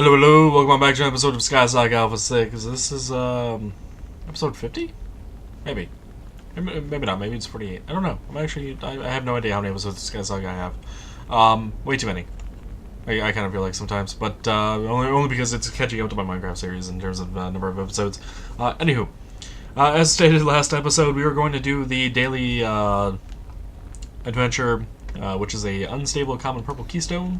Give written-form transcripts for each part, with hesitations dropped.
Hello, hello, welcome back to an episode of SkySaga Alpha 6. This is, episode 50? Maybe. Maybe not, maybe it's 48. I don't know. I have no idea how many episodes of SkySaga I have. Way too many. I kind of feel like sometimes, but, only because it's catching up to my Minecraft series in terms of, number of episodes. Anywho. As stated last episode, we were going to do the daily, adventure, which is a unstable common purple keystone.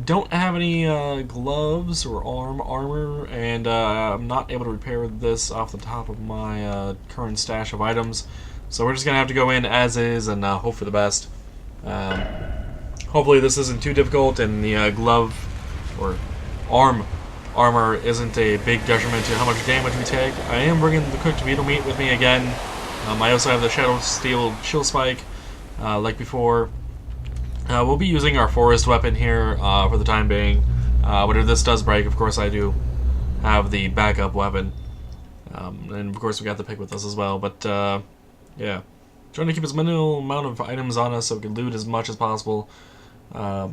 Don't have any gloves or armor, and I'm not able to repair this off the top of my current stash of items. So we're just gonna have to go in as is and hope for the best. Hopefully this isn't too difficult, and the glove or armor isn't a big detriment to how much damage we take. I am bringing the cooked beetle meat with me again. I also have the shadow steel chill spike, like before. We'll be using our forest weapon here for the time being. But if this does break, of course I do have the backup weapon. And of course we got the pick with us as well. But yeah, trying to keep as minimal amount of items on us so we can loot as much as possible. I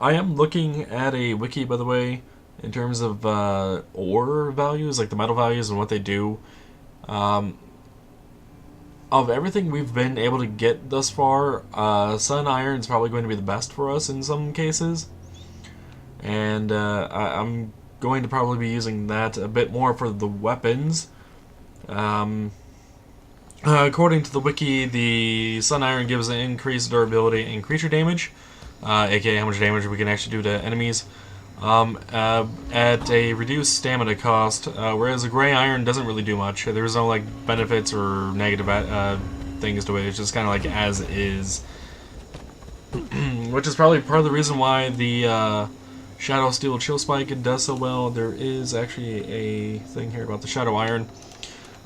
am looking at a wiki, by the way, in terms of ore values, like the metal values and what they do. Of everything we've been able to get thus far, sun iron is probably going to be the best for us in some cases. And I'm going to probably be using that a bit more for the weapons. According to the wiki, the sun iron gives an increased durability and creature damage, aka how much damage we can actually do to enemies, at a reduced stamina cost, whereas a gray iron doesn't really do much. There's no like benefits or negative things to it. It's just kind of like as is, which is probably part of the reason why the shadow steel chill spike does so well. There is actually a thing here about the shadow iron.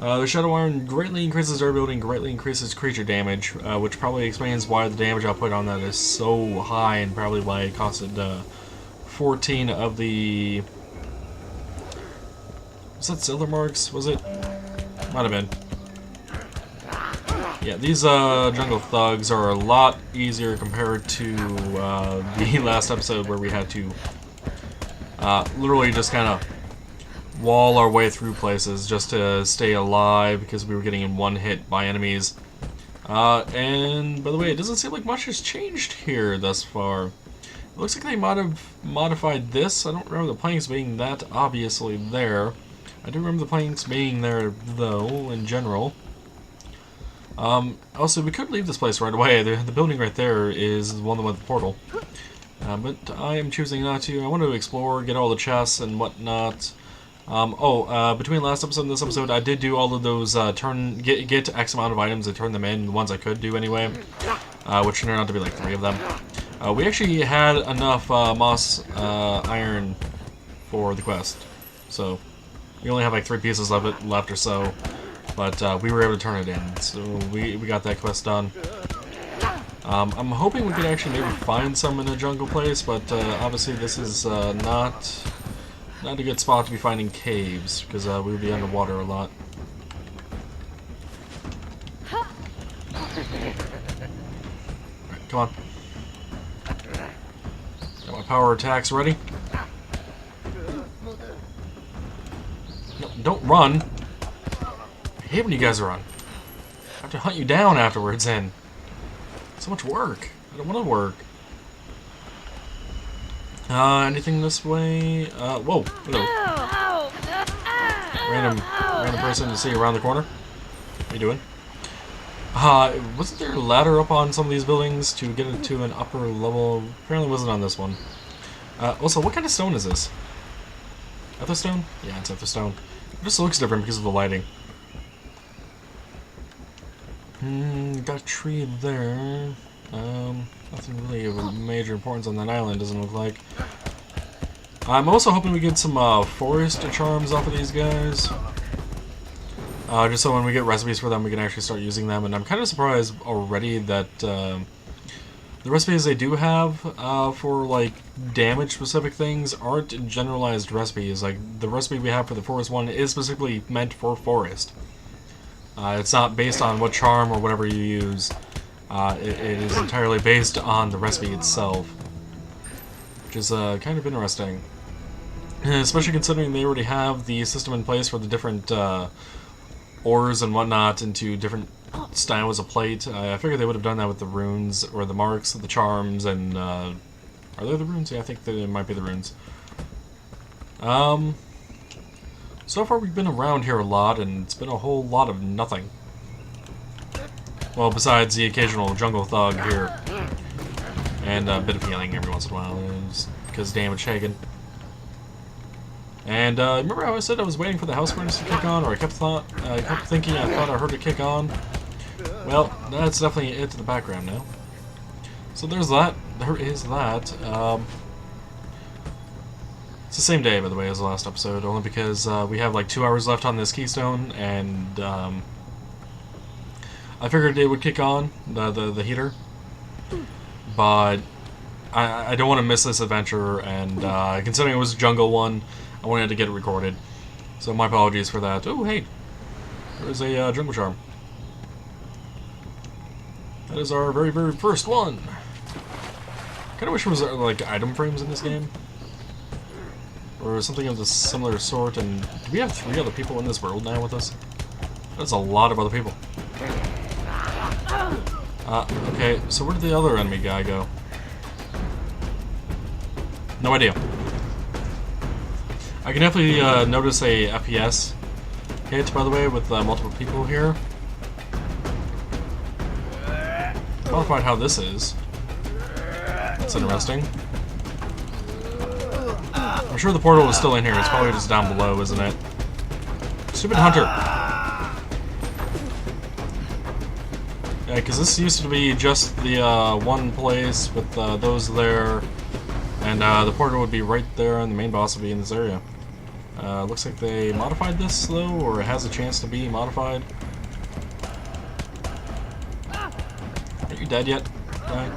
The shadow iron greatly increases durability and greatly increases creature damage, which probably explains why the damage output on that is so high, and probably why it costed 14 of the... Was that Silver Marks? Was it? Might have been. Yeah, these jungle thugs are a lot easier compared to the last episode where we had to literally just kind of wall our way through places just to stay alive because we were getting in one hit by enemies. And by the way, it doesn't seem like much has changed here thus far. It looks like they might have modified this. I don't remember the planks being that obviously there. I do remember the planks being there, though, in general. Also, we could leave this place right away. The building right there is the one with the portal. But I am choosing not to. I want to explore, get all the chests and whatnot. Between last episode and this episode, I did do all of those get X amount of items and turn them in, the ones I could do anyway, which turned out to be like 3 of them. We actually had enough moss iron for the quest, so we only have like 3 pieces of it left or so, but we were able to turn it in, so we got that quest done. I'm hoping we could actually maybe find some in a jungle place, but obviously this is not a good spot to be finding caves, because we would be underwater a lot. Right, come on. Got my power attacks ready. No, don't run. I hate when you guys run. I have to hunt you down afterwards, and so much work. I don't want to work. Anything this way? Whoa, hello. Random person to see around the corner. What are you doing? Wasn't there a ladder up on some of these buildings to get into an upper level? Apparently wasn't on this one. Also, what kind of stone is this? Etherstone? Yeah, it's Etherstone. It just looks different because of the lighting. Got a tree there. Nothing really of major importance on that island, doesn't look like. I'm also hoping we get some forest charms off of these guys. Just so when we get recipes for them, we can actually start using them. And I'm kind of surprised already that the recipes they do have for like damage-specific things aren't generalized recipes. Like the recipe we have for the forest one is specifically meant for forest. It's not based on what charm or whatever you use. It is entirely based on the recipe itself. which is kind of interesting. Especially considering they already have the system in place for the different ores and whatnot into different styles of plate. I figured they would have done that with the runes, or the marks, the charms, and... are they the runes? Yeah, I think they might be the runes. So far we've been around here a lot, and it's been a whole lot of nothing. Well, besides the occasional jungle thug here. And a bit of healing every once in a while, just because damage taken. And remember how I said I was waiting for the house furnace to kick on, or I kept thinking I thought I heard it kick on? Well, that's definitely it to the background now. So there's that. There is that. It's the same day, by the way, as the last episode, only because we have like 2 hours left on this keystone, and I figured it would kick on the heater, but I don't want to miss this adventure, and considering it was a jungle one, I wanted to get it recorded. So my apologies for that. Oh, hey, there's a jungle charm. That is our very, very first one. Kind of wish there was like item frames in this game, or something of the similar sort. And do we have 3 other people in this world now with us? That's a lot of other people. Okay, so where did the other enemy guy go? No idea. I can definitely notice a FPS hit, by the way, with multiple people here. Modified how this is. That's interesting. I'm sure the portal is still in here. It's probably just down below, isn't it? Stupid hunter. Yeah, because this used to be just the one place with those there, and the portal would be right there, and the main boss would be in this area. Looks like they modified this, though, or it has a chance to be modified. Are you dead yet? Right.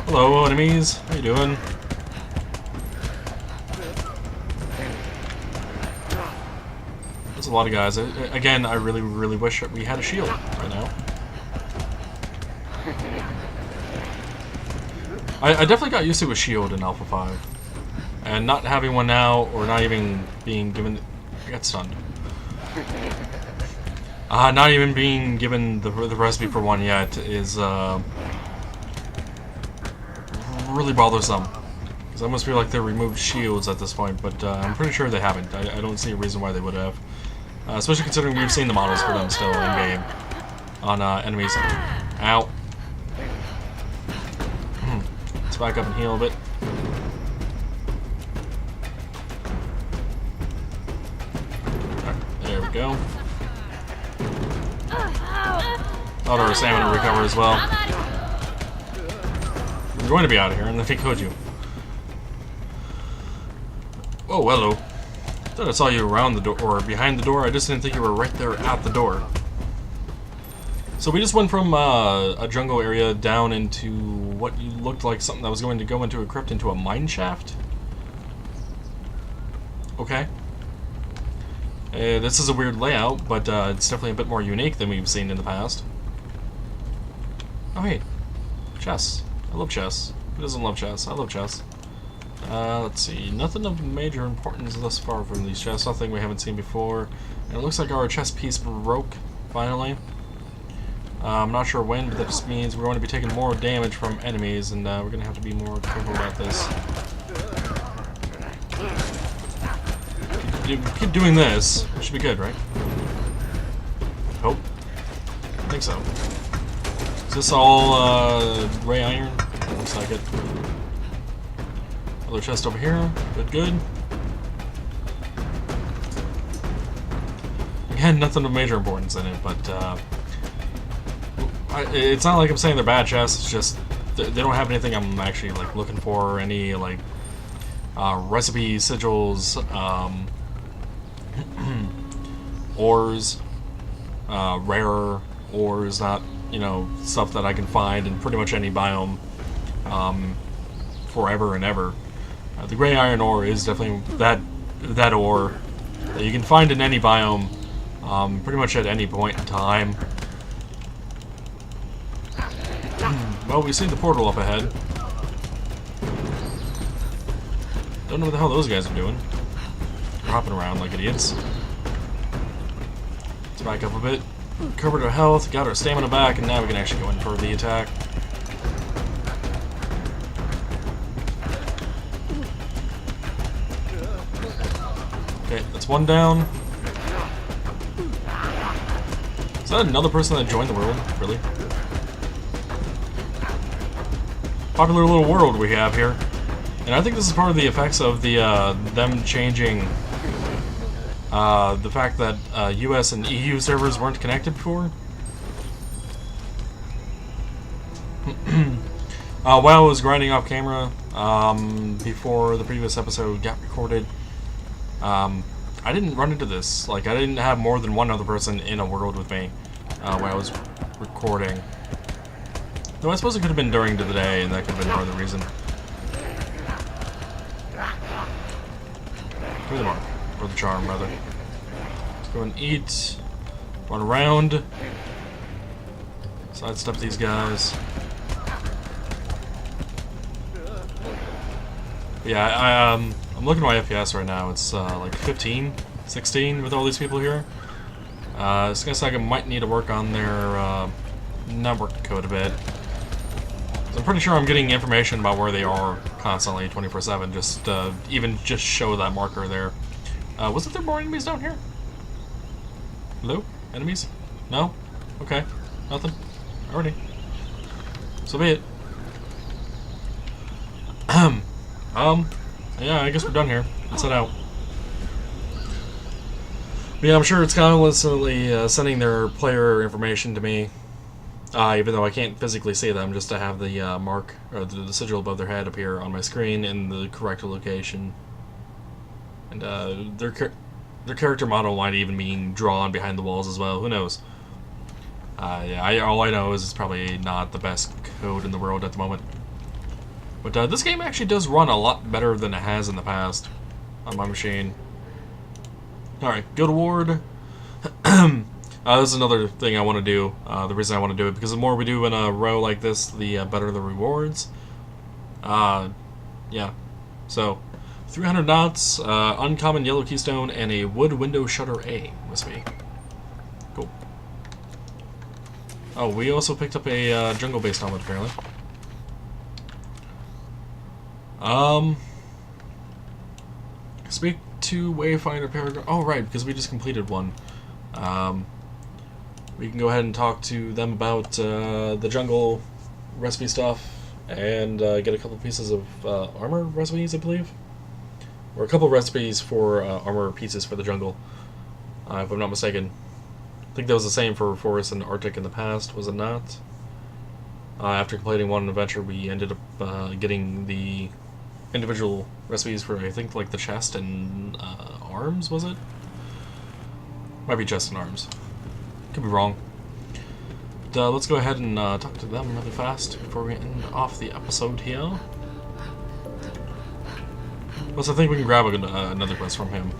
Hello, enemies. How you doing? There's a lot of guys. Again, I really, really wish we had a shield right now. I definitely got used to a shield in Alpha 5. And not having one now, or not even being given... I got stunned. Not even being given the recipe for one yet is really bothersome. Because I almost feel like they removed shields at this point, but I'm pretty sure they haven't. I don't see a reason why they would have. Especially considering we've seen the models for them still in-game on enemies. Ow. Let's back up and heal a bit. There we go. Thought our stamina would recover as well. You're going to be out of here, and then he could you. Oh, hello. Thought I saw you around the door, or behind the door. I just didn't think you were right there at the door. So we just went from a jungle area down into what looked like something that was going to go into a crypt, into a mine shaft. Okay. This is a weird layout, but it's definitely a bit more unique than we've seen in the past. Oh, hey. Chess. I love chess. Who doesn't love chess? I love chess. Let's see. Nothing of major importance thus far from these chests. Nothing we haven't seen before. And it looks like our chess piece broke, finally. I'm not sure when, but that just means we're going to be taking more damage from enemies, and we're going to have to be more careful about this. If we keep doing this, it should be good, right? Hope. I think so. Is this all gray iron? It looks like it. Other chest over here. Good, good. Again, nothing of major importance in it, but it's not like I'm saying they're bad chests. It's just they don't have anything I'm actually like looking for. Any like recipe sigils, ores, rare ores, not, you know, stuff that I can find in pretty much any biome forever and ever. The gray iron ore is definitely that ore that you can find in any biome, pretty much at any point in time. Well, we see the portal up ahead. Don't know what the hell those guys are doing. They're hopping around like idiots. Let's back up a bit. Covered our health, got our stamina back, and now we can actually go in for the attack. Okay, that's one down. Is that another person that joined the world? Really? Popular little world we have here. And I think this is part of the effects of the them changing the fact that US and EU servers weren't connected before. While I was grinding off camera before the previous episode got recorded, I didn't run into this. Like, I didn't have more than one other person in a world with me while I was recording. Though I suppose it could have been during the day, and that could have been part of the reason. Give me the mark. Or the charm, rather. Let's go and eat. Run around. Sidestep these guys. Yeah, I'm looking at my FPS right now. It's like 15, 16 with all these people here. SkySaga might need to work on their network code a bit. So I'm pretty sure I'm getting information about where they are constantly, 24/7. Just even just show that marker there. Wasn't there more enemies down here? Hello? Enemies? No? Okay. Nothing. Alrighty. So be it. Yeah, I guess we're done here. Let's head out. But yeah, I'm sure it's constantly sending their player information to me. Even though I can't physically see them, just to have the mark, or the sigil above their head appear on my screen in the correct location. And their character model might even be drawn behind the walls as well. Who knows? Yeah, all I know is it's probably not the best code in the world at the moment. But this game actually does run a lot better than it has in the past on my machine. Alright, go to ward. This is another thing I want to do. The reason I want to do it, because the more we do in a row like this, the better the rewards. Yeah. So, 300 knots, uncommon yellow keystone, and a wood window shutter A must be. Cool. Oh, we also picked up a jungle-based helmet, apparently. Speak to Wayfinder paragraph. Oh, right, because we just completed one. We can go ahead and talk to them about the jungle recipe stuff and get a couple pieces of armor recipes, I believe. Or a couple recipes for armor pieces for the jungle, if I'm not mistaken. I think that was the same for Forest and Arctic in the past, was it not? After completing one adventure, we ended up getting the individual recipes for, I think, like the chest and arms, was it? Might be chest and arms. Could be wrong. But, let's go ahead and talk to them really fast before we end off the episode here. Plus, I think we can grab another quest from him.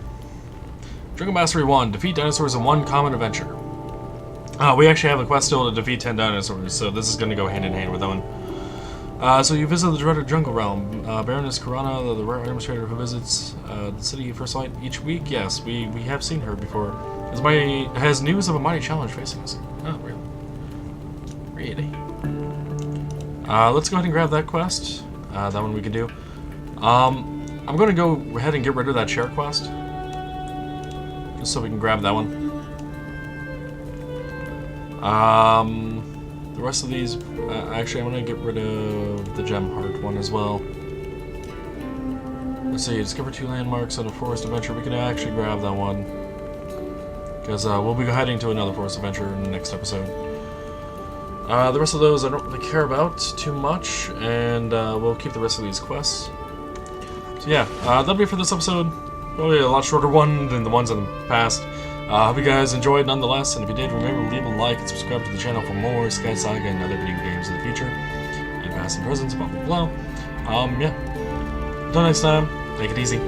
Jungle Mastery 1. Defeat dinosaurs in one common adventure. We actually have a quest still to defeat 10 dinosaurs, so this is going to go hand in hand with that one. So you visit the dreaded jungle realm. Baroness Karana, the rare administrator who visits the city first light each week. Yes, we have seen her before. Has news of a mighty challenge facing us. Oh, really? Really? Let's go ahead and grab that quest. That one we can do. I'm going to go ahead and get rid of that share quest. Just so we can grab that one. The rest of these... actually, I'm going to get rid of the gem heart one as well. Let's see, discover 2 landmarks on a forest adventure. We can actually grab that one. Because we'll be heading to another forest adventure in the next episode. The rest of those I don't really care about too much, and we'll keep the rest of these quests. So yeah, that'll be it for this episode. Probably a lot shorter one than the ones in the past. I hope you guys enjoyed nonetheless, and if you did, remember to leave a like and subscribe to the channel for more SkySaga and other video games in the future. And past and present, blah blah blah. Yeah. Until next time, take it easy.